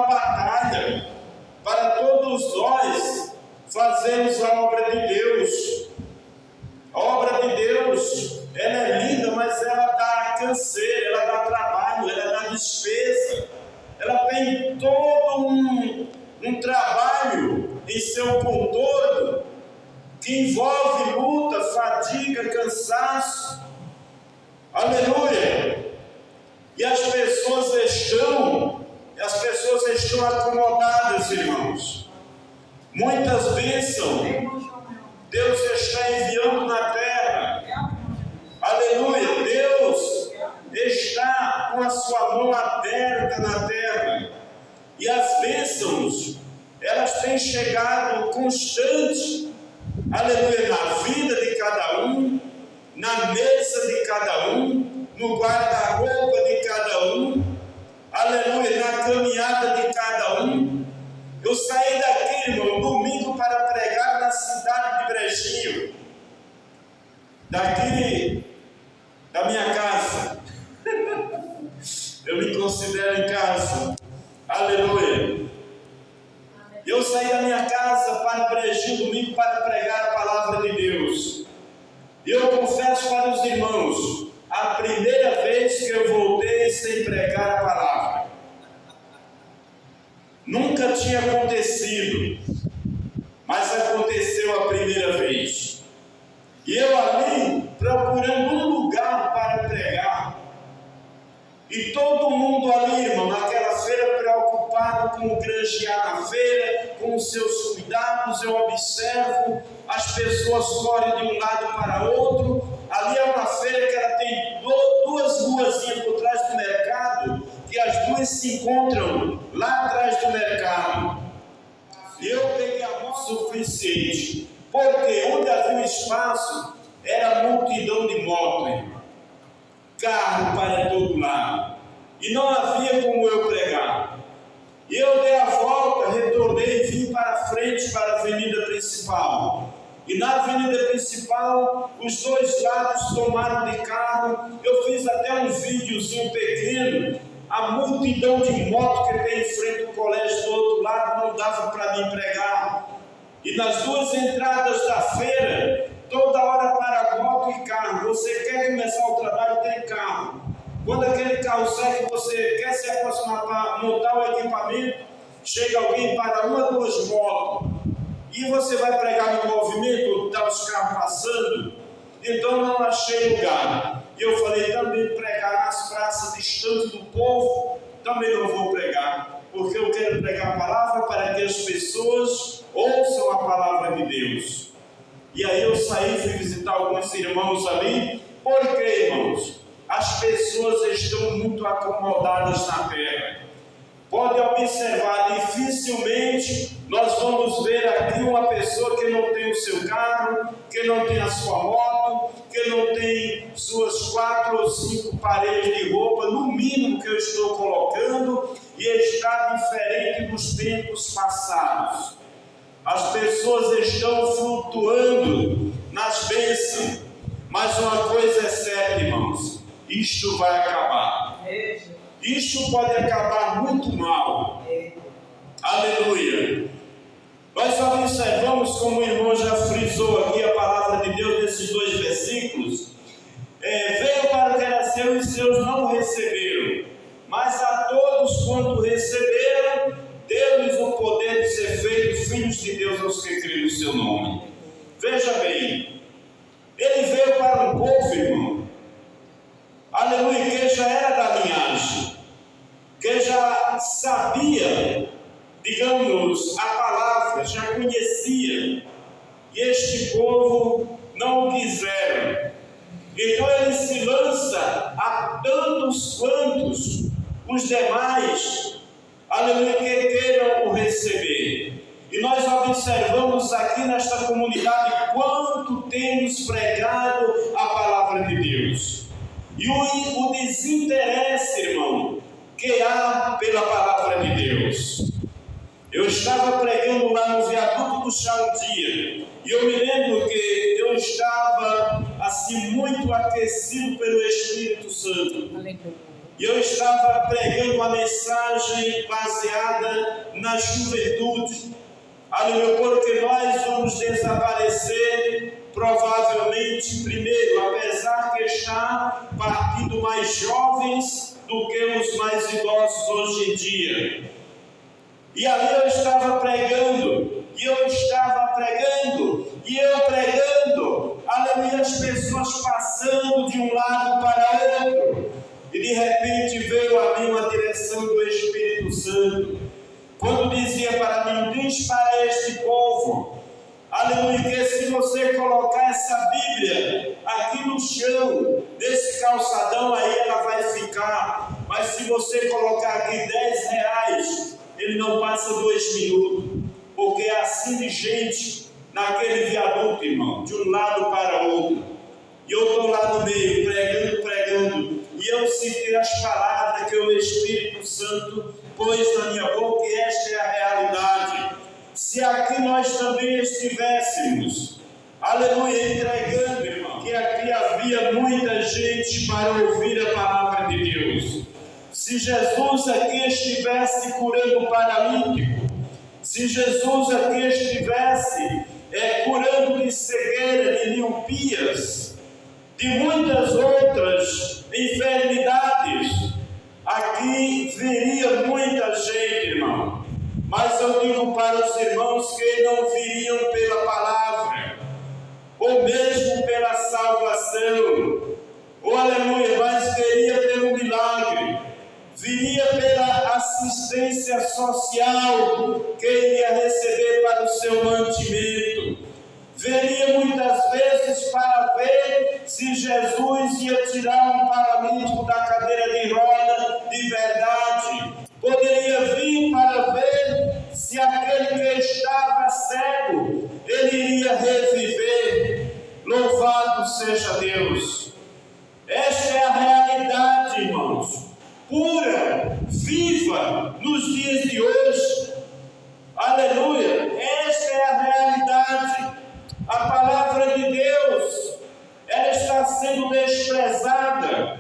uma batalha para todos nós fazermos a obra de Deus. A obra de Deus, ela é linda, mas ela dá canseira, ela dá trabalho, ela dá despesa. Ela tem todo um trabalho em seu contorno que envolve luta, fadiga, cansaço. Aleluia! E as pessoas estão acomodadas, irmãos. Muitas bênçãos Deus está enviando na terra. Aleluia! Deus está com a sua mão aberta na terra. E as bênçãos, elas têm chegado constantes. Aleluia! Na vida de cada um, na mesa de cada um, no guarda-roupa de cada um. Aleluia! Na caminhada de cada um. Eu saí daqui, irmão, domingo para pregar na cidade de Brejinho. Daqui da minha casa. Eu me considero em casa. Aleluia. Eu saí da minha casa para Brejinho domingo para pregar a palavra de Deus. Eu confesso para os irmãos, a primeira vez que eu voltei sem pregar a palavra. Nunca tinha acontecido, mas aconteceu a primeira vez. E eu ali procurando um lugar para pregar. E todo mundo ali, irmão, naquela feira preocupado com o granjear na feira, com os seus cuidados. Eu observo, as pessoas correm de um lado para outro. Ali é uma feira que ela tem duas ruazinhas por trás do mercado, que as duas se encontram lá atrás do mercado. E eu peguei a mão suficiente, porque onde havia espaço, era multidão de motos, carro para todo lado, e não havia como eu pregar. E eu dei a volta, retornei e vim para frente, para a avenida principal. E na avenida principal, os dois lados tomaram de carro. Eu fiz até um videozinho pequeno. A multidão de moto que tem em frente ao colégio do outro lado não dava para mim pregar. E nas duas entradas da feira, toda hora para moto e carro. Você quer começar o trabalho, tem carro. Quando aquele carro sai que você quer se aproximar para montar o equipamento, chega alguém para uma, duas motos. E você vai pregar no movimento, está os carros passando. Então não achei lugar. E eu falei, também pregar nas praças distantes do povo, também não vou pregar, porque eu quero pregar a palavra para que as pessoas ouçam a palavra de Deus. E aí eu saí, fui visitar alguns irmãos ali. Por quê, irmãos? As pessoas estão muito acomodadas na terra. Pode observar, dificilmente nós vamos ver aqui uma pessoa que não tem o seu carro, que não tem a sua moto, que não tem suas 4 ou 5 paredes de roupa, no mínimo que eu estou colocando, e está diferente dos tempos passados. As pessoas estão flutuando nas bênçãos, mas uma coisa é certa, irmãos, isto vai acabar. Isto pode acabar muito mal. Aleluia. Nós observamos, como o irmão já frisou aqui a palavra de Deus nesses 2 versículos. Veio para o que era seu e os seus não receberam. Mas a todos quanto receberam, deu-lhes o poder de ser feitos filhos de Deus aos que creem no seu nome. Veja bem, ele veio para um povo, irmão. Aleluia, que já era da linhagem, que já sabia, digamos, a palavra, já conhecia, e este povo não o quiseram. Então ele se lança a tantos quantos os demais, aleluia, que queiram o receber. E nós observamos aqui nesta comunidade quanto temos pregado a palavra de Deus. E o desinteresse, irmão, que há pela palavra de Deus. Eu estava pregando lá no viaduto do chá um dia, e eu me lembro que eu estava assim muito aquecido pelo Espírito Santo. e eu estava pregando uma mensagem baseada na juventude. Aleluia, porque nós vamos desaparecer provavelmente primeiro, apesar que está partindo mais jovens do que os mais idosos hoje em dia. E ali eu estava pregando, e eu pregando, aleluia, as pessoas passando de um lado para outro, e de repente veio a mim uma direção do Espírito Santo, quando dizia para mim: diz para este povo, aleluia, que se você colocar essa Bíblia aqui no chão, desse calçadão, aí ela vai ficar, mas se você colocar aqui R$10, ele não passa 2 minutos, porque é assim de gente naquele viaduto, irmão, de um lado para outro. E eu estou lá no meio, pregando, e eu citei as palavras que o Espírito Santo pôs na minha boca, e esta é a realidade. Se aqui nós também estivéssemos, aleluia, entregando, irmão, que aqui havia muita gente para ouvir a palavra de Deus. Se Jesus aqui estivesse curando o paralítico, se Jesus aqui estivesse curando de cegueira, de miopias, de muitas outras enfermidades, aqui viria muita gente, irmão. Mas eu digo para os irmãos que não viriam pela palavra, ou mesmo pela salvação, ou aleluia, mas viria pelo milagre, viria pela assistência social que iria receber para o seu mantimento, viria muitas vezes para ver se Jesus ia tirar um paralítico da cadeira de roda de verdade, poderia vir para ver se aquele que estava cego, ele iria reviver. Louvado seja Deus. Esta é a realidade, irmãos, pura, viva, nos dias de hoje. Aleluia, esta é a realidade. A palavra de Deus, ela está sendo desprezada.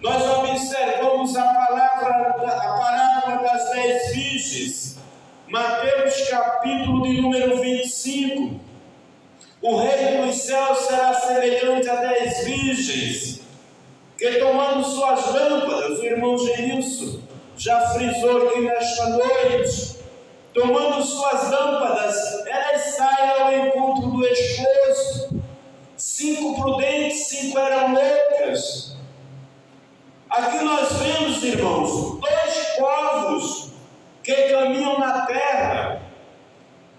Nós observamos a parábola das 10 virgens, Mateus capítulo de número 25. O reino dos céus será semelhante a 10 virgens, que tomando suas lâmpadas, o irmão Genilson já frisou aqui nesta noite, tomando suas lâmpadas, elas saem ao encontro do esposo. 5 prudentes, 5 eram loucas. Aqui nós vemos, irmãos, 2 povos que caminham na terra.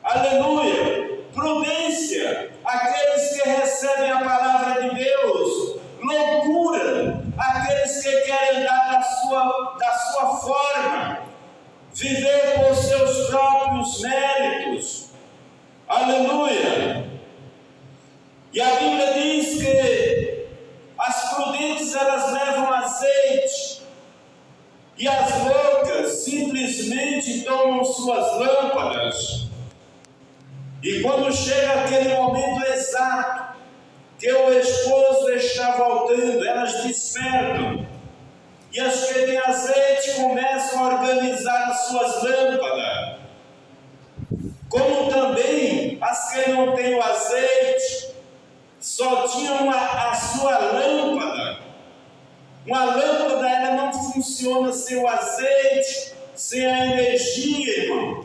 Aleluia! Prudência, aqueles que recebem a palavra de Deus. Loucura, aqueles que querem andar da sua forma, viver por seus próprios méritos. Aleluia! E a Bíblia diz que as prudentes, elas levam azeite, e as loucas simplesmente tomam suas lâmpadas. E quando chega aquele momento exato que o esposo está voltando, elas despertam, e as que têm azeite começam a organizar as suas lâmpadas, como também as que não têm o azeite, só tinham a sua lâmpada. Uma lâmpada, ela não funciona sem o azeite, sem a energia, irmão.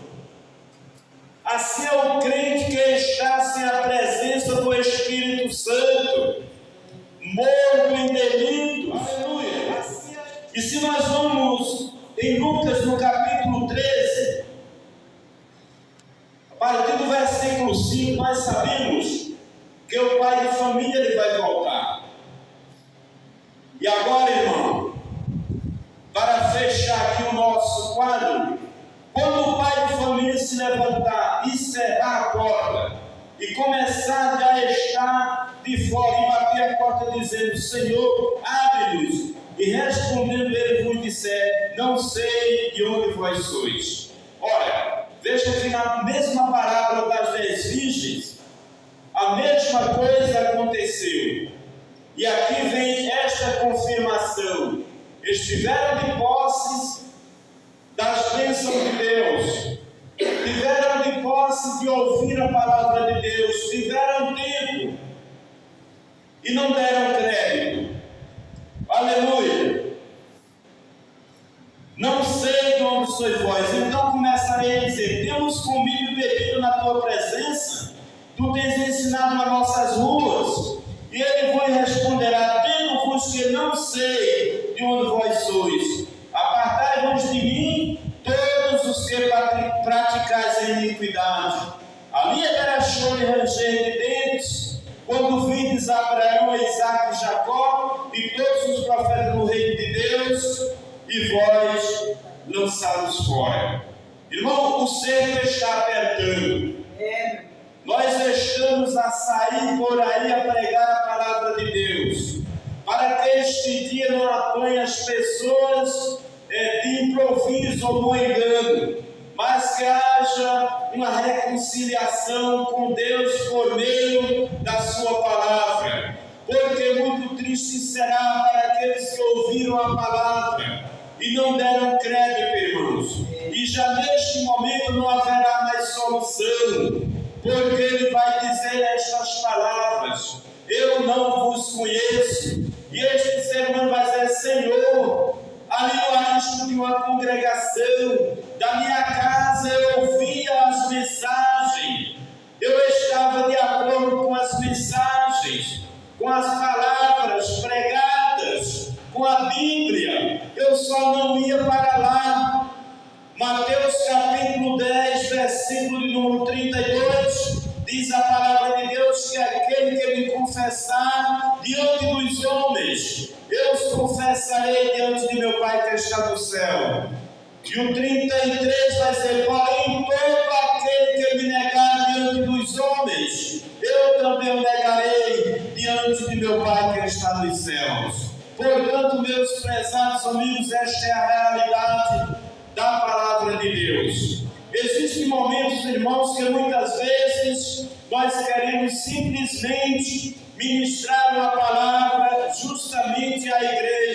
Assim é o crente que está sem a presença do Espírito Santo, morto em delitos. Aleluia. E se nós vamos em Lucas no capítulo 13, a partir do versículo 5, nós sabemos que o pai de família ele vai voltar. E agora, irmão, para fechar aqui o nosso quadro, quando o pai de família se levantar e cerrar a porta e começar a estar de fora e bater a porta dizendo: Senhor, abre-nos, e respondendo ele vos disser: não sei de onde vós sois. Olha, veja que na mesma parábola das 10 virgens, a mesma coisa aconteceu. E aqui vem esta confirmação: estiveram de posse das bênçãos de Deus, tiveram de posse de ouvir a palavra de Deus, tiveram tempo e não deram crédito. Aleluia! Não sei de onde sois vós, então começarei a dizer: temos comido e bebido na tua presença, tu tens ensinado nas nossas ruas. E ele vos responderá: digo-vos que não sei de onde vós sois. Apartai-vos de mim, todos os que praticais a iniquidade. Ali haverá choro e ranger de dentes, quando vides Abraão, Isaque e Jacó, e todos os profetas no reino de Deus, e vós lançados fora. Irmão, o cerco está apertando. Nós estamos a sair por aí a pregar a palavra de Deus, para que este dia não apanhe as pessoas de improviso ou no engano, mas que haja uma reconciliação com Deus por meio da sua palavra, porque muito triste será para aqueles que ouviram a palavra e não deram crédito, irmãos, e já neste momento não haverá mais solução, porque ele vai dizer estas palavras: eu não vos conheço. E este ser humano vai dizer: Senhor, ali no arista de uma congregação, da minha casa eu ouvia as mensagens, eu estava de acordo com as mensagens, com as palavras pregadas, com a Bíblia, eu só não ia para lá. Mateus capítulo 10, versículo de número 32, diz a palavra de Deus que aquele que me confessar diante dos homens, eu os confessarei diante de meu Pai que está no céu. E o 33 vai dizer: porém, todo aquele que me negar diante dos homens, eu também o negarei diante de meu Pai que está nos céus. Portanto, meus prezados amigos, esta é a realidade da palavra de Deus. Existem momentos, irmãos, que muitas vezes nós queremos simplesmente ministrar uma palavra justamente à igreja.